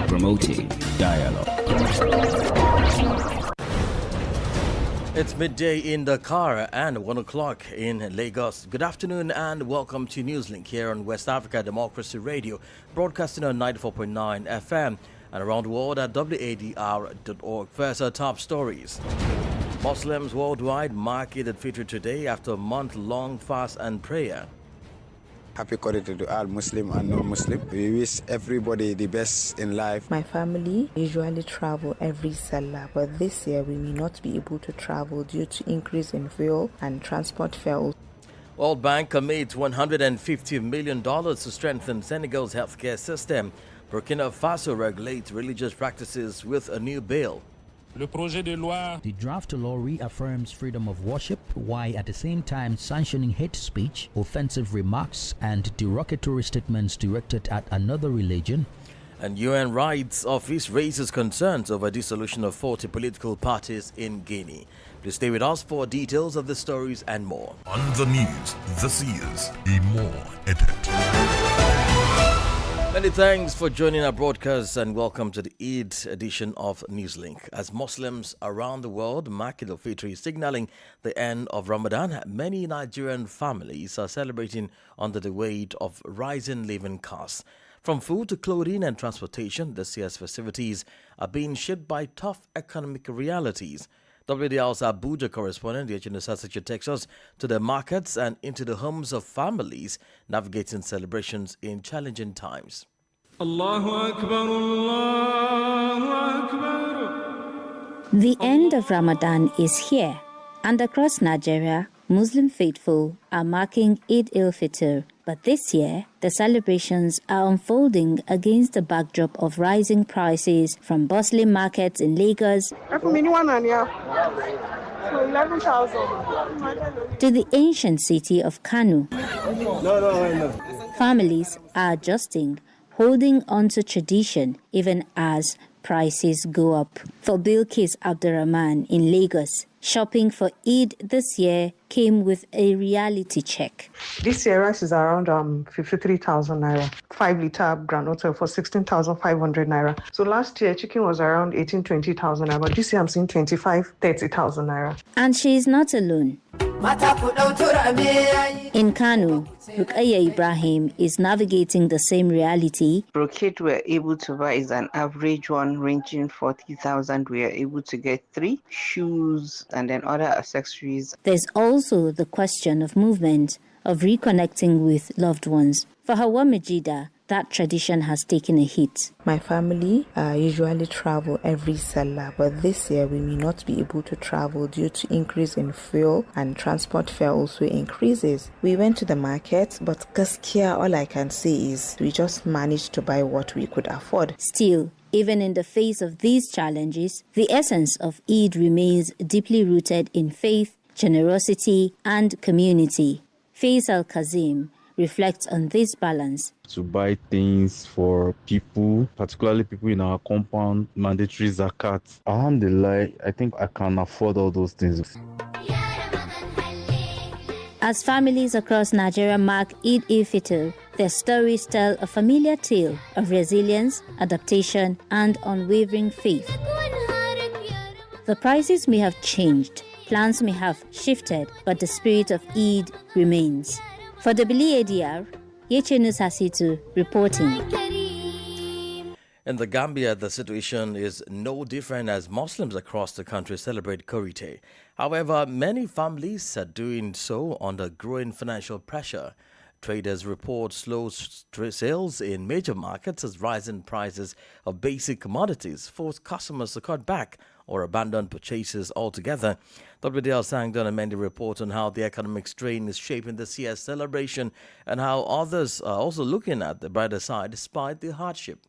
Promoting dialogue. It's midday in Dakar and 1 o'clock in Lagos. Good afternoon and welcome to Newslink here on West Africa Democracy Radio, broadcasting on 94.9 FM and around the world at wadr.org. First, our top stories. Muslims worldwide mark Eid al-Fitr today after a month-long fast and prayer. Happy Qadr to all Muslim and non-Muslim. We wish everybody the best in life. My family usually travel every Salah, but this year we may not be able to travel due to increase in fuel and transport fares. World Bank commits $150 million to strengthen Senegal's healthcare system. Burkina Faso regulates religious practices with a new bill. The draft law reaffirms freedom of worship while at the same time sanctioning hate speech, offensive remarks, and derogatory statements directed at another religion. And UN Rights Office raises concerns over dissolution of 40 political parties in Guinea. Please stay with us for details of the stories and more. On the news, this is a more edit. Many thanks for joining our broadcast and welcome to the Eid edition of Newslink. As Muslims around the world mark Eid al-Fitr, signaling the end of Ramadan, many Nigerian families are celebrating under the weight of rising living costs. From food to clothing and transportation, this year's festivities are being shaped by tough economic realities. WDR's Abuja correspondent, Yechino Sasachi, takes us to the markets and into the homes of families navigating celebrations in challenging times. Allahu Akbar, Allahu Akbar. The end of Ramadan is here, and across Nigeria, Muslim faithful are marking Eid al-Fitr. But this year, the celebrations are unfolding against the backdrop of rising prices from bustling markets in Lagos to the ancient city of Kano. Families are adjusting, holding on to tradition even as prices go up. For Bilkis Abdurrahman in Lagos, shopping for Eid this year came with a reality check. This year, rice is around 53,000 naira. 5-liter groundnut oil for 16,500 naira. So last year, chicken was around 20,000 naira. But this year, I'm seeing 30,000 naira. And she is not alone. In Kano, Rukaya Ibrahim is navigating the same reality. Brocade we're able to buy is an average one ranging 40,000. We are able to get 3 shoes and then other accessories. There's also the question of movement, of reconnecting with loved ones. For Hawa Majida, that tradition has taken a hit. My family usually travel every Salah, but this year we may not be able to travel due to increase in fuel and transport fare also increases. We went to the market, but gaskiya, all I can say is we just managed to buy what we could afford. Still, even in the face of these challenges, the essence of Eid remains deeply rooted in faith, generosity, and community. Faisal Kazim reflects on this balance. To buy things for people, particularly people in our compound, mandatory zakat. Alhamdulillah, I think I can afford all those things. As families across Nigeria mark Eid al-Fitr, their stories tell a familiar tale of resilience, adaptation, and unwavering faith. The prices may have changed, plans may have shifted, but the spirit of Eid remains. For WADR, Yechino Sasachi reporting. In the Gambia, the situation is no different as Muslims across the country celebrate Korite. However, many families are doing so under growing financial pressure. Traders report slow sales in major markets as rising prices of basic commodities force customers to cut back or abandon purchases altogether. WDL Sangdon and Mendy report on how the economic strain is shaping this year's celebration and how others are also looking at the brighter side despite the hardship.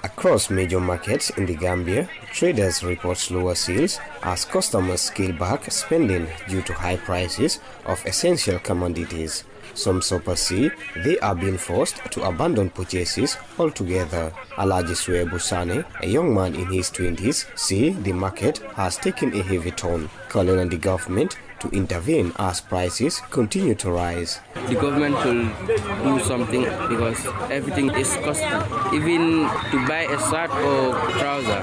Across major markets in the Gambia, traders report slower sales as customers scale back spending due to high prices of essential commodities. Some shoppers say they are being forced to abandon purchases altogether. Alaji Suebu Sane, a young man in his 20s, say the market has taken a heavy toll, calling on the government to intervene as prices continue to rise. The government should do something because everything is costly. Even to buy a shirt or trouser,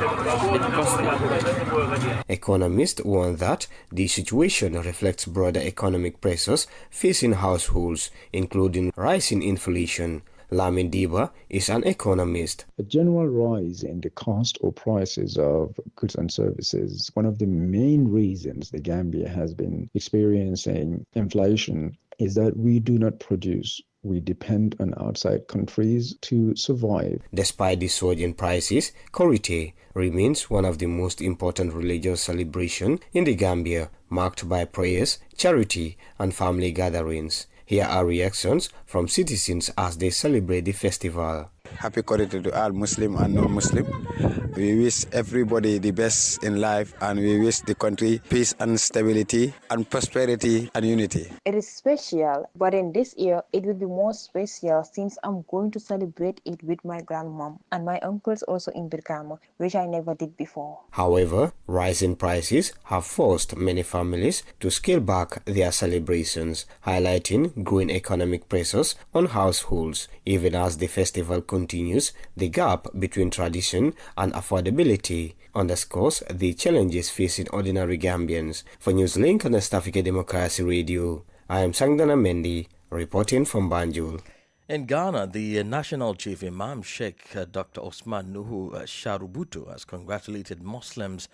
it's costly. Economists warn that the situation reflects broader economic pressures facing households, including rising inflation. Lamin Diba is an economist. A general rise in the cost or prices of goods and services, one of the main reasons the Gambia has been experiencing inflation is that we do not produce. We depend on outside countries to survive. Despite the surge in prices, Korite remains one of the most important religious celebrations in the Gambia, marked by prayers, charity, and family gatherings. Here are reactions from citizens as they celebrate the festival. Happy Korite to all Muslim and non-Muslim. We wish everybody the best in life, and we wish the country peace and stability and prosperity and unity. It is special, but in this year it will be more special since I'm going to celebrate it with my grandmom and my uncles also in Birkama, which I never did before. However, rising prices have forced many families to scale back their celebrations, highlighting growing economic pressures on households. Even as the festival continues, the gap between tradition and affordability underscores the challenges facing ordinary Gambians. For Newslink and East Africa Democracy Radio, I am Sangdana Mendy, reporting from Banjul. In Ghana, the National Chief Imam Sheikh Dr. Osman Nuhu Sharubutu has congratulated Muslims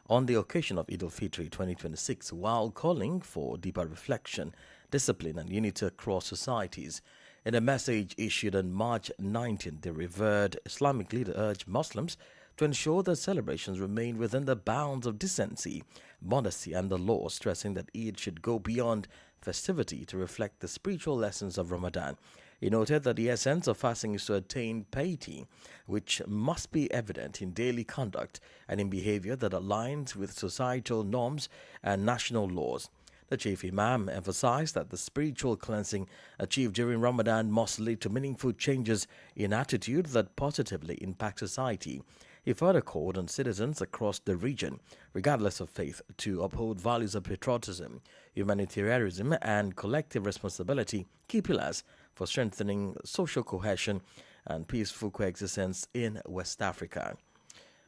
on the occasion of Eid al-Fitr 2026 while calling for deeper reflection, discipline and unity across societies. In a message issued on March 19th, the revered Islamic leader urged Muslims to ensure that celebrations remain within the bounds of decency, modesty and the law, stressing that Eid should go beyond festivity to reflect the spiritual lessons of Ramadan. He noted that the essence of fasting is to attain piety, which must be evident in daily conduct and in behavior that aligns with societal norms and national laws. The Chief Imam emphasized that the spiritual cleansing achieved during Ramadan must lead to meaningful changes in attitude that positively impact society. He further called on citizens across the region, regardless of faith, to uphold values of patriotism, humanitarianism and collective responsibility, key pillars for strengthening social cohesion and peaceful coexistence in West Africa.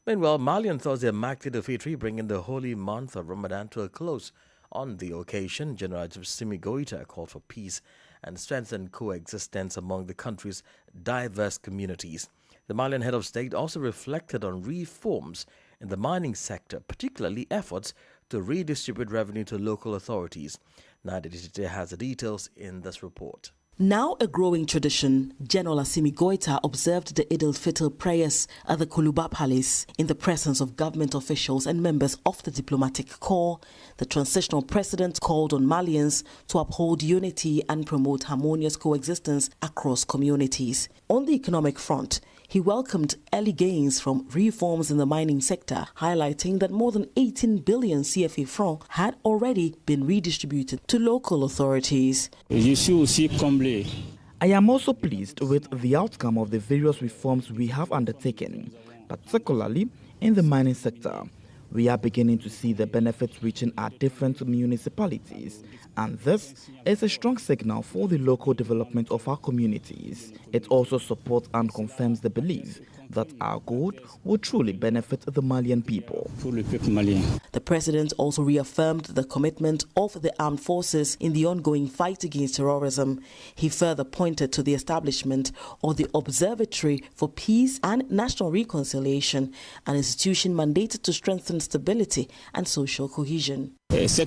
Meanwhile, Mali on Thursday marked Eid al-Fitr, bringing the holy month of Ramadan to a close. On the occasion, General Assimi Goïta called for peace and strengthened coexistence among the country's diverse communities. The Malian head of state also reflected on reforms in the mining sector, particularly efforts to redistribute revenue to local authorities. Nadia Dite has the details in this report. Now a growing tradition, General Assimi Goïta observed the Eid al-Fitr prayers at the Kuluba Palace in the presence of government officials and members of the diplomatic corps. The transitional president called on Malians to uphold unity and promote harmonious coexistence across communities. On the economic front, he welcomed early gains from reforms in the mining sector, highlighting that more than 18 billion CFA francs had already been redistributed to local authorities. I am also pleased with the outcome of the various reforms we have undertaken, particularly in the mining sector. We are beginning to see the benefits reaching our different municipalities, and this is a strong signal for the local development of our communities. It also supports and confirms the belief that our good will truly benefit the Malian people. The president also reaffirmed the commitment of the armed forces in the ongoing fight against terrorism. He further pointed to the establishment of the Observatory for Peace and National Reconciliation, an institution mandated to strengthen stability and social cohesion. This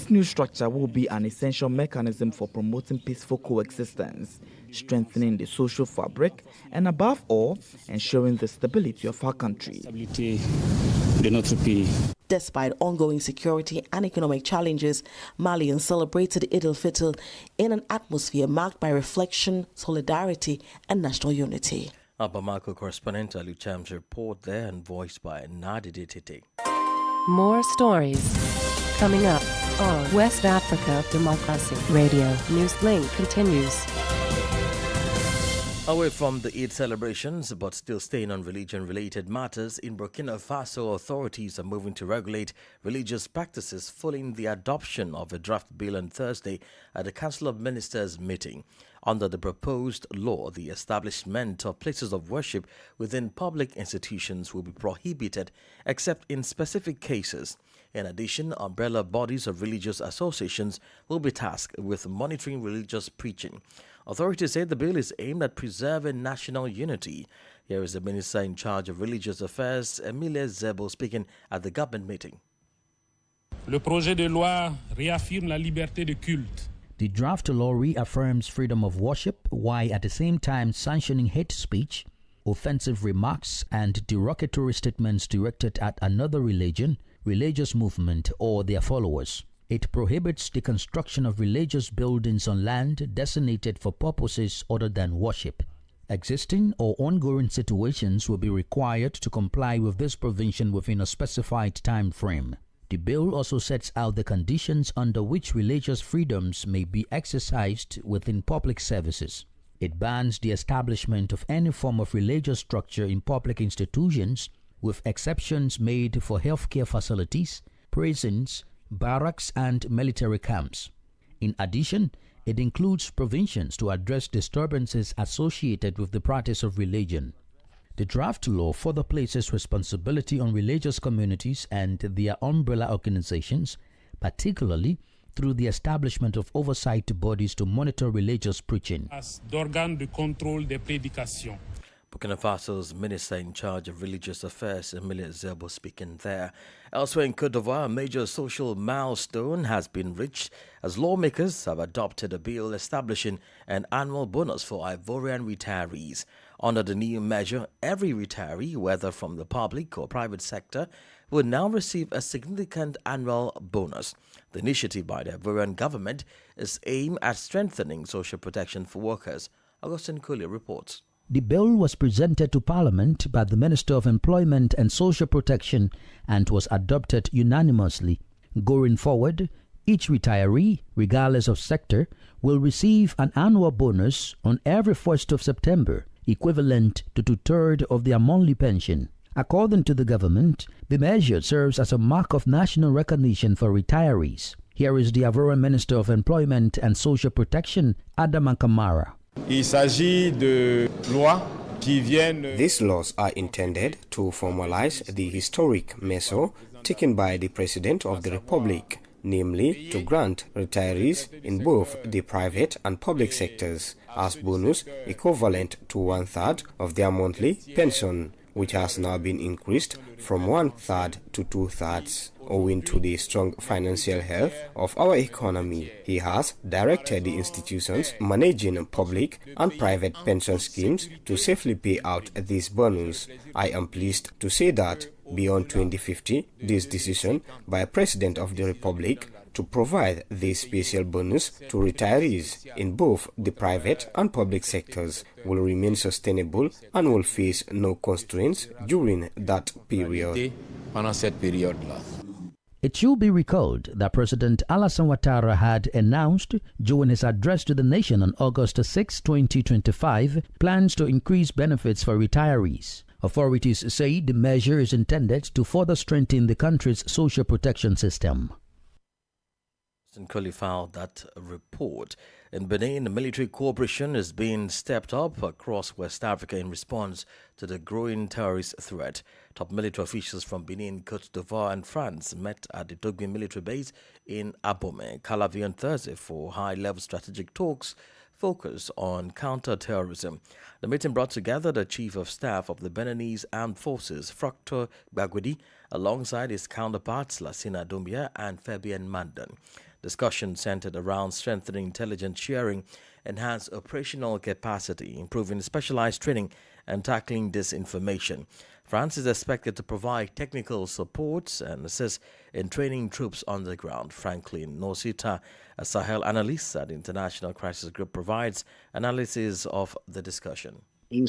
new structure will be an essential mechanism for promoting peaceful coexistence, strengthening the social fabric, and above all, ensuring the stability of our country. Despite ongoing security and economic challenges, Malians celebrated Eid al-Fitr in an atmosphere marked by reflection, solidarity, and national unity. Our Bamako correspondent Ali Cham's report there and voiced by Nadia Dite. More stories coming up on West Africa Democracy Radio. Newslink continues. Away from the Eid celebrations, but still staying on religion-related matters, in Burkina Faso, authorities are moving to regulate religious practices following the adoption of a draft bill on Thursday at the Council of Ministers meeting. Under the proposed law, the establishment of places of worship within public institutions will be prohibited except in specific cases. In addition, umbrella bodies of religious associations will be tasked with monitoring religious preaching. Authorities say the bill is aimed at preserving national unity. Here is the minister in charge of religious affairs, Emile Zebo, speaking at the government meeting. Le projet de loi réaffirme la liberté de culte. The draft law reaffirms freedom of worship while at the same time sanctioning hate speech, offensive remarks, and derogatory statements directed at another religion, religious movement, or their followers. It prohibits the construction of religious buildings on land designated for purposes other than worship. Existing or ongoing situations will be required to comply with this provision within a specified time frame. The bill also sets out the conditions under which religious freedoms may be exercised within public services. It bans the establishment of any form of religious structure in public institutions, with exceptions made for healthcare facilities, prisons, barracks, and military camps. In addition, it includes provisions to address disturbances associated with the practice of religion. The draft law further places responsibility on religious communities and their umbrella organizations, particularly through the establishment of oversight bodies to monitor religious preaching. D'organes de contrôle des prédications. Burkina Faso's minister in charge of religious affairs, Emile Zebo, speaking there. Elsewhere in Côte d'Ivoire, a major social milestone has been reached as lawmakers have adopted a bill establishing an annual bonus for Ivorian retirees. Under the new measure, every retiree, whether from the public or private sector, will now receive a significant annual bonus. The initiative by the Ivorian government is aimed at strengthening social protection for workers. Augustine Collier reports. The bill was presented to Parliament by the Minister of Employment and Social Protection and was adopted unanimously. Going forward, each retiree, regardless of sector, will receive an annual bonus on every 1st of September, equivalent to 2/3 of their monthly pension. According to the government, the measure serves as a mark of national recognition for retirees. Here is the Ivorian Minister of Employment and Social Protection, Adama Kamara. These laws are intended to formalize the historic measure taken by the President of the Republic, namely to grant retirees in both the private and public sectors as bonus equivalent to 1/3 of their monthly pension, which has now been increased from 1/3 to 2/3. Owing to the strong financial health of our economy, he has directed the institutions managing public and private pension schemes to safely pay out this bonus. I am pleased to say that beyond 2050, this decision by President of the Republic to provide this special bonus to retirees in both the private and public sectors will remain sustainable and will face no constraints during that period. It should be recalled that President Alassane Ouattara had announced during his address to the nation on August 6, 2025, plans to increase benefits for retirees. Authorities say the measure is intended to further strengthen the country's social protection system. Nkoli filed that report. In Benin, the military cooperation is being stepped up across West Africa in response to the growing terrorist threat. Top military officials from Benin, Côte d'Ivoire and France met at the Dogbe military base in Abomey, Calavi on Thursday for high-level strategic talks focused on counter-terrorism. The meeting brought together the Chief of Staff of the Beninese Armed Forces, Froctor Bagwedi, alongside his counterparts Lassina Doumbia and Fabien Mandan. Discussion centered around strengthening intelligence sharing, enhanced operational capacity, improving specialized training, and tackling disinformation. France is expected to provide technical support and assist in training troops on the ground. Franklin Nosita, a Sahel analyst at the International Crisis Group, provides analysis of the discussion. From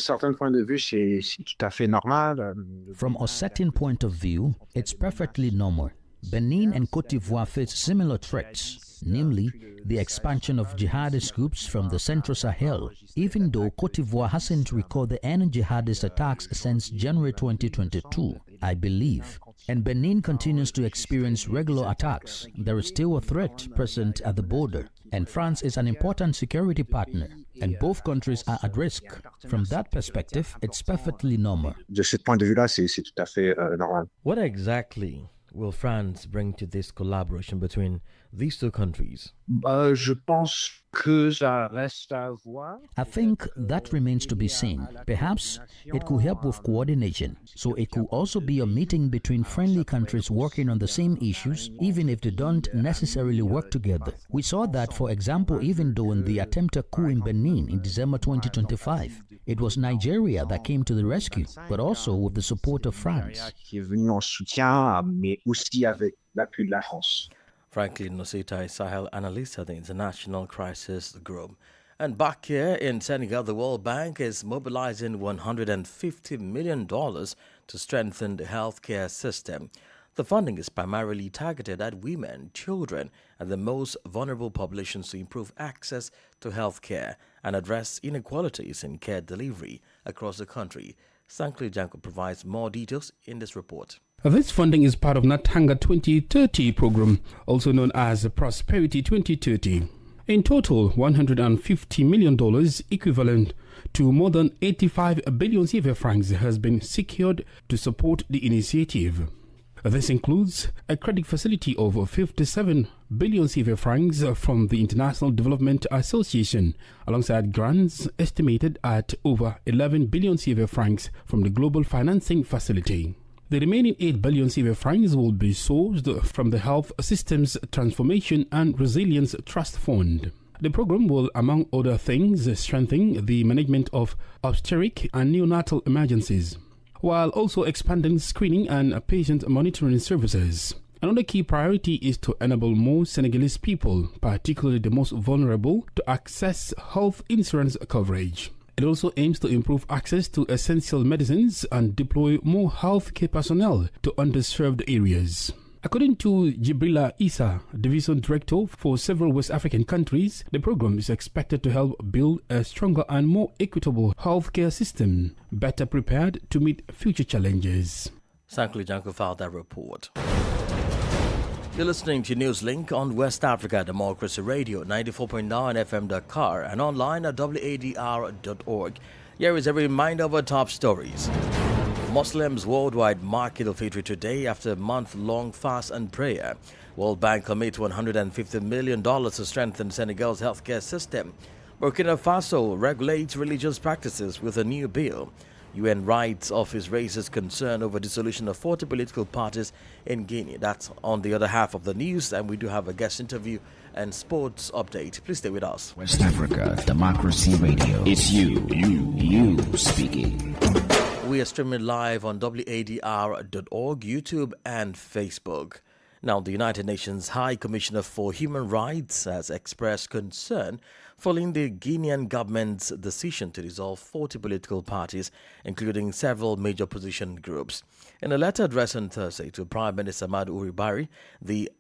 a certain point of view, it's perfectly normal. Benin and Cote d'Ivoire face similar threats, namely the expansion of jihadist groups from the Central Sahel, even though Cote d'Ivoire hasn't recorded any jihadist attacks since January 2022, I believe. And Benin continues to experience regular attacks. There is still a threat present at the border, and France is an important security partner, and both countries are at risk. From that perspective, it's perfectly normal. De ce point de vue-là, c'est tout à fait normal. What exactly will France bring to this collaboration between these two countries? Je pense que ça reste à voir. I think that remains to be seen. Perhaps it could help with coordination. So it could also be a meeting between friendly countries working on the same issues, even if they don't necessarily work together. We saw that, for example, even though in the attempted coup in Benin in December 2025, it was Nigeria that came to the rescue, but also with the support of France. Qui est venu en soutien, mais aussi avec l'appui de la France. Franklin Nosita is Sahel analyst at the International Crisis Group. And back here in Senegal, the World Bank is mobilizing $150 million to strengthen the healthcare system. The funding is primarily targeted at women, children, and the most vulnerable populations to improve access to healthcare and address inequalities in care delivery across the country. Sankli Janko provides more details in this report. This funding is part of Natanga 2030 program, also known as Prosperity 2030. In total, $150 million, equivalent to more than 85 billion CFA francs, has been secured to support the initiative. This includes a credit facility of 57 billion CFA francs from the International Development Association, alongside grants estimated at over 11 billion CFA francs from the Global Financing Facility. The remaining 8 billion CFA francs will be sourced from the Health Systems Transformation and Resilience Trust Fund. The program will, among other things, strengthen the management of obstetric and neonatal emergencies, while also expanding screening and patient monitoring services. Another key priority is to enable more Senegalese people, particularly the most vulnerable, to access health insurance coverage. It also aims to improve access to essential medicines and deploy more healthcare personnel to underserved areas. According to Jibrila Issa, Division Director for several West African countries, the program is expected to help build a stronger and more equitable healthcare system, better prepared to meet future challenges. Sankli Janko filed that report. You're listening to Newslink on West Africa Democracy Radio, 94.9 FM Dakar, and online at wadr.org. Here is a reminder of our top stories. Muslims worldwide mark Eid-ul-Fitr today after a month-long fast and prayer. World Bank commits $150 million to strengthen Senegal's healthcare system. Burkina Faso regulates religious practices with a new bill. UN Rights Office raises concern over dissolution of 40 political parties in Guinea. That's on the other half of the news, and we do have a guest interview and sports update. Please stay with us. West Africa Democracy Radio. It's you speaking. We are streaming live on wadr.org, YouTube, and Facebook. Now, the United Nations High Commissioner for Human Rights has expressed concern following the Guinean government's decision to dissolve 40 political parties, including several major opposition groups. In a letter addressed on Thursday to Prime Minister Amadou Barry, the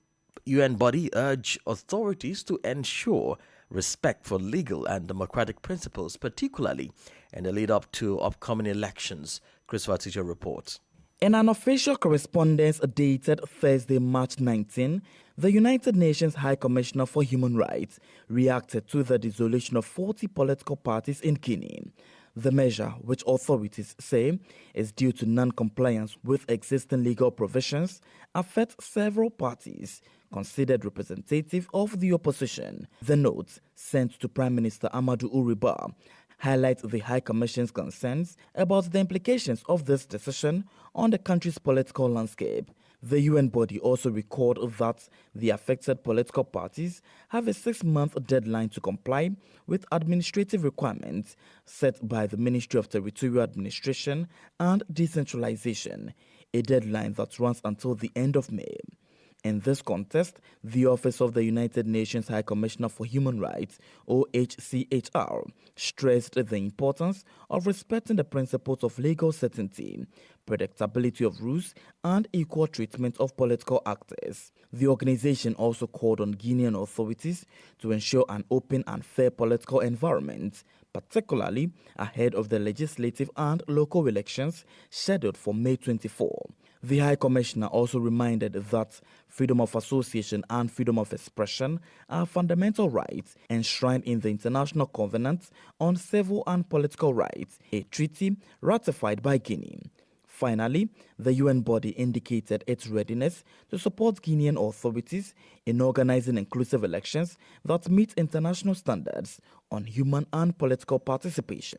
UN body urged authorities to ensure respect for legal and democratic principles, particularly in the lead-up to upcoming elections. Christopher Teacher reports. In an official correspondence dated Thursday, March 19, the United Nations High Commissioner for Human Rights reacted to the dissolution of 40 political parties in Guinea. The measure, which authorities say is due to non-compliance with existing legal provisions, affects several parties considered representative of the opposition. The note, sent to Prime Minister Amadou Uriba, highlights the High Commission's concerns about the implications of this decision on the country's political landscape. The UN body also recalled that the affected political parties have a 6-month deadline to comply with administrative requirements set by the Ministry of Territorial Administration and Decentralization, a deadline that runs until the end of May. In this context, the Office of the United Nations High Commissioner for Human Rights, OHCHR, stressed the importance of respecting the principles of legal certainty, predictability of rules, and equal treatment of political actors. The organization also called on Guinean authorities to ensure an open and fair political environment, particularly ahead of the legislative and local elections scheduled for May 24. The High Commissioner also reminded that freedom of association and freedom of expression are fundamental rights enshrined in the International Covenant on Civil and Political Rights, a treaty ratified by Guinea. Finally, the UN body indicated its readiness to support Guinean authorities in organizing inclusive elections that meet international standards on human and political participation.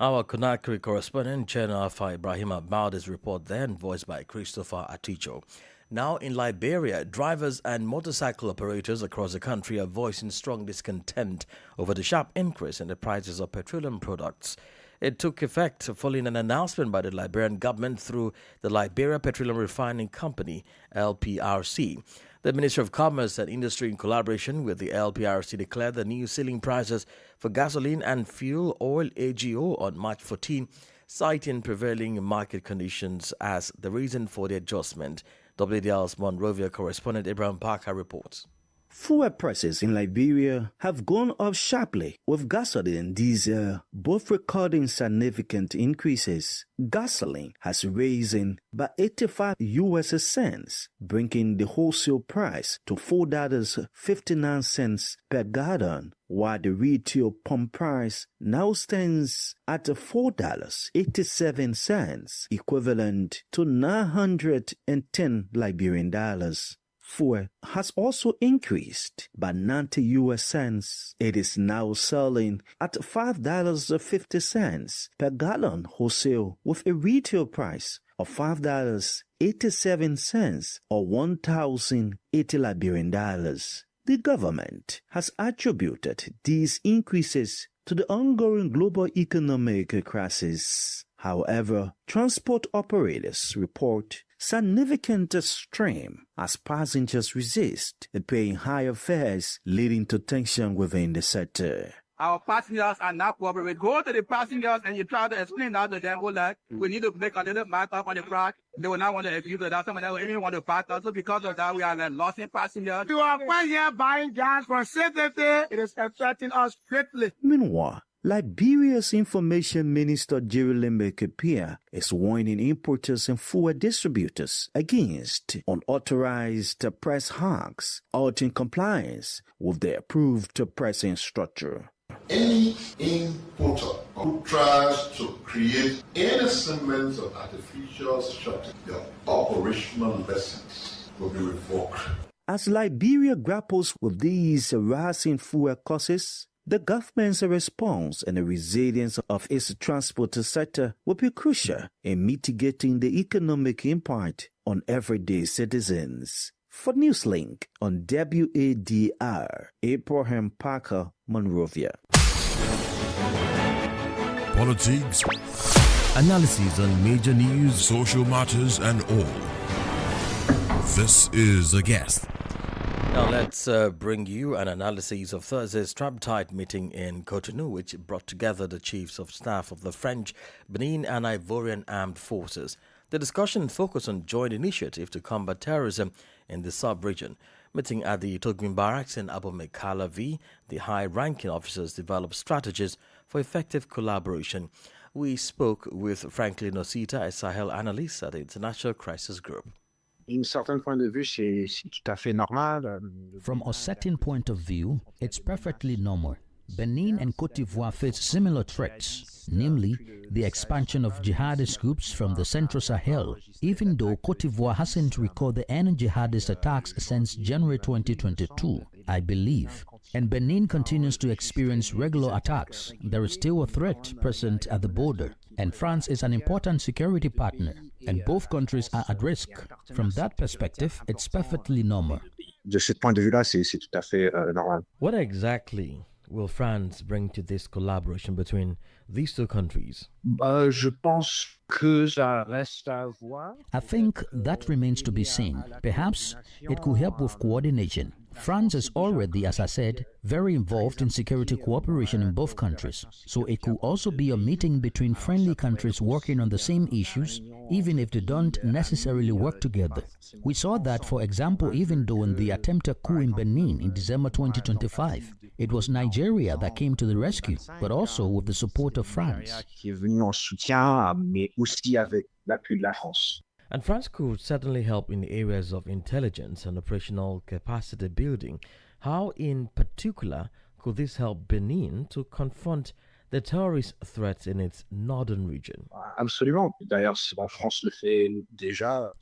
Our Conakry correspondent, Chen Alpha Ibrahim Abaudi's report then voiced by Christopher Aticho. Now in Liberia, drivers and motorcycle operators across the country are voicing strong discontent over the sharp increase in the prices of petroleum products. It took effect following an announcement by the Liberian government through the Liberia Petroleum Refining Company, LPRC. The Ministry of Commerce and Industry, in collaboration with the LPRC, declared the new ceiling prices for gasoline and fuel oil AGO on March 14, citing prevailing market conditions as the reason for the adjustment. WDL's Monrovia correspondent Abraham Parker reports. Fuel prices in Liberia have gone up sharply, with gasoline and diesel both recording significant increases. Gasoline has risen by 85 US cents, bringing the wholesale price to $4.59 per gallon, while the retail pump price now stands at $4.87, equivalent to 910 Liberian dollars. Fuel has also increased by 90 US cents. It is now selling at $5.50 per gallon wholesale, with a retail price of $5.87 or 1,080 Liberian dollars. The government has attributed these increases to the ongoing global economic crisis. However, transport operators report significant strain as passengers resist paying higher fares, leading to tension within the sector. Our passengers are not cooperating. Go to the passengers and you try to explain that to them, like, we need to make a little markup on the price. They will not want to abuse it. Some of them will even want to pass us. So because of that, we are losing passengers. You are quite here buying gas for safety. It is affecting us greatly. Meanwhile, Liberia's Information Minister Jeremy Kapia is warning importers and fuel distributors against unauthorized price hikes, urging compliance with the approved pricing structure. Any importer who tries to create any semblance of artificial structure, their operational license will be revoked. As Liberia grapples with these rising fuel costs, the government's response and the resilience of its transport sector will be crucial in mitigating the economic impact on everyday citizens. For Newslink on WADR, Abraham Parker, Monrovia. Politics, analysis on major news, social matters, and all. This is The Guest. Now let's bring you an analysis of Thursday's tripartite meeting in Cotonou, which brought together the chiefs of staff of the French, Benin and Ivorian armed forces. The discussion focused on joint initiative to combat terrorism in the sub-region. Meeting at the Togbin Barracks in Abomey-Calavi, the high-ranking officers developed strategies for effective collaboration. We spoke with Franklin Osita, a Sahel analyst at the International Crisis Group. From a certain point of view, it's perfectly normal. Benin and Côte d'Ivoire face similar threats, namely the expansion of jihadist groups from the Central Sahel, even though Côte d'Ivoire hasn't recorded any jihadist attacks since January 2022, I believe. And Benin continues to experience regular attacks. There is still a threat present at the border, and France is an important security partner, and both countries are at risk. From that perspective, it's perfectly normal. What exactly will France bring to this collaboration between these two countries? I think that remains to be seen. Perhaps it could help with coordination. France is already, as I said, very involved in security cooperation in both countries. So it could also be a meeting between friendly countries working on the same issues, even if they don't necessarily work together. We saw that, for example, even during the attempted coup in Benin in December 2025. It was Nigeria that came to the rescue, but also with the support of France. And France could certainly help in the areas of intelligence and operational capacity building. How, in particular, could this help Benin to confront the terrorist threats in its northern region?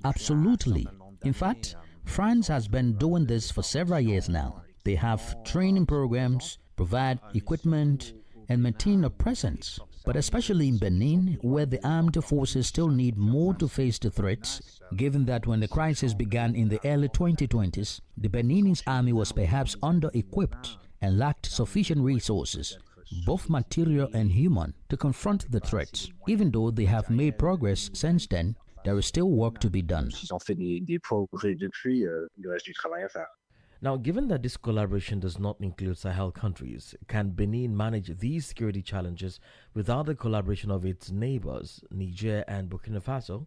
Absolutely. In fact, France has been doing this for several years now. They have training programs, provide equipment, and maintain a presence. But especially in Benin, where the armed forces still need more to face the threats, given that when the crisis began in the early 2020s, the Beninese army was perhaps under-equipped and lacked sufficient resources, both material and human, to confront the threats. Even though they have made progress since then, there is still work to be done. Now, given that this collaboration does not include Sahel countries, can Benin manage these security challenges without the collaboration of its neighbors, Niger and Burkina Faso?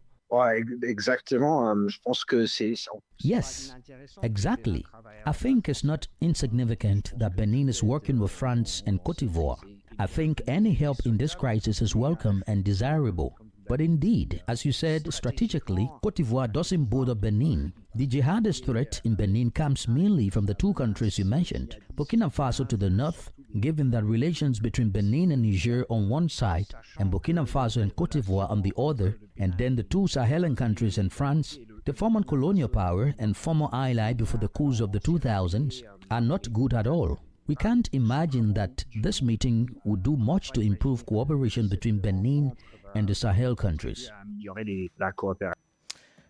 Yes, exactly. I think it's not insignificant that Benin is working with France and Cote d'Ivoire. I think any help in this crisis is welcome and desirable. But indeed, as you said, strategically, Cote d'Ivoire doesn't border Benin. The jihadist threat in Benin comes mainly from the two countries you mentioned, Burkina Faso to the north, given that relations between Benin and Niger on one side, and Burkina Faso and Cote d'Ivoire on the other, and then the two Sahelian countries and France, the former colonial power and former ally before the coups of the 2000s, are not good at all. We can't imagine that this meeting would do much to improve cooperation between Benin and the Sahel countries.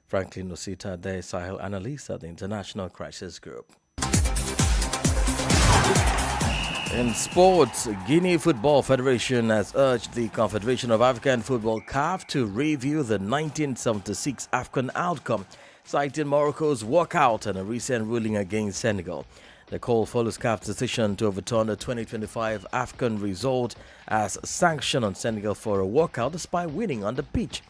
Franklin Nosita, the Sahel analyst at the International Crisis Group. In sports, Guinea Football Federation has urged the Confederation of African Football (CAF) to review the 1976 AFCON outcome, citing Morocco's walkout and a recent ruling against Senegal. The call follows CAF's decision to overturn the 2025 AFCON result as sanction on Senegal for a walkout despite winning on the pitch.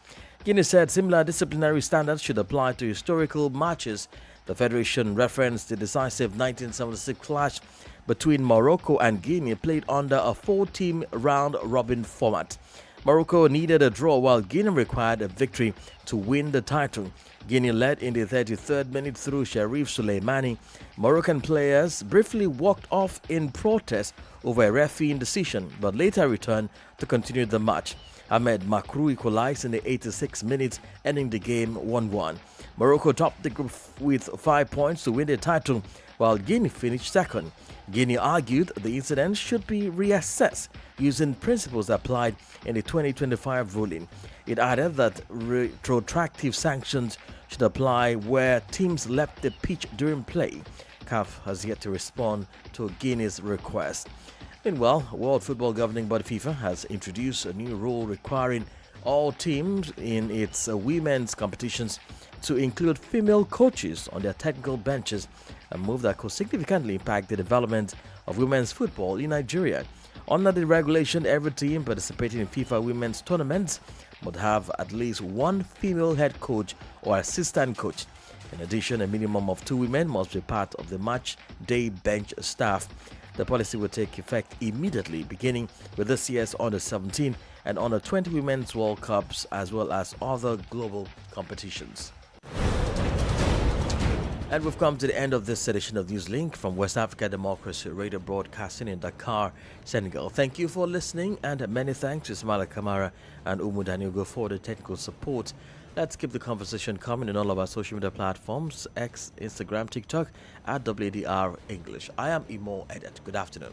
Guinea said similar disciplinary standards should apply to historical matches. The Federation referenced the decisive 1976 clash between Morocco and Guinea played under a 4-team round-robin format. Morocco needed a draw while Guinea required a victory to win the title. Guinea led in the 33rd minute through Sherif Soleimani. Moroccan players briefly walked off in protest over a refereeing decision, but later returned to continue the match. Ahmed Makrou equalized in the 86th minute, ending the game 1-1. Morocco topped the group with 5 points to win the title, while Guinea finished second. Guinea argued the incident should be reassessed using principles applied in the 2025 ruling. It added that retroactive sanctions should apply where teams left the pitch during play. CAF has yet to respond to Guinea's request. Meanwhile, World Football Governing Body FIFA has introduced a new rule requiring all teams in its women's competitions to include female coaches on their technical benches, a move that could significantly impact the development of women's football in Nigeria. Under the regulation, every team participating in FIFA women's tournaments must have at least one female head coach or assistant coach. In addition, a minimum of 2 women must be part of the match day bench staff. The policy will take effect immediately, beginning with this year's Under-17 and Under-20 Women's World Cups, as well as other global competitions. And we've come to the end of this edition of Newslink from West Africa Democracy Radio broadcasting in Dakar, Senegal. Thank you for listening, and many thanks to Ismaila Kamara and Umu Danugo for the technical support. Let's keep the conversation coming in all of our social media platforms, X, Instagram, TikTok, at WDR English. I am Imo Edet. Good afternoon.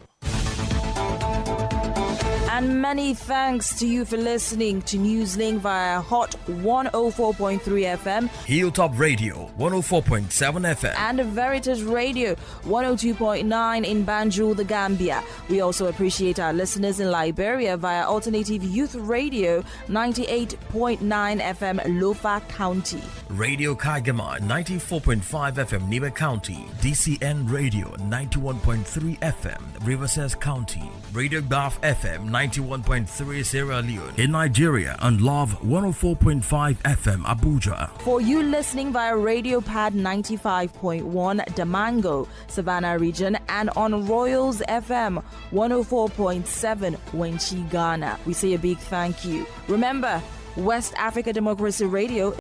And many thanks to you for listening to Newslink via Hot 104.3 FM, Hilltop Radio 104.7 FM, and Veritas Radio 102.9 in Banjul, the Gambia. We also appreciate our listeners in Liberia via Alternative Youth Radio 98.9 FM, Lofa County, Radio Kaigama 94.5 FM, Nibe County, DCN Radio 91.3 FM, Riverside County, Radio Gulf FM 91.3 Sierra Leone in Nigeria, and Love 104.5 FM, Abuja. For you listening via Radio Pad 95.1 Damango, Savannah region, and on Royals FM 104.7 Wenchi, Ghana, we say a big thank you. Remember, West Africa Democracy Radio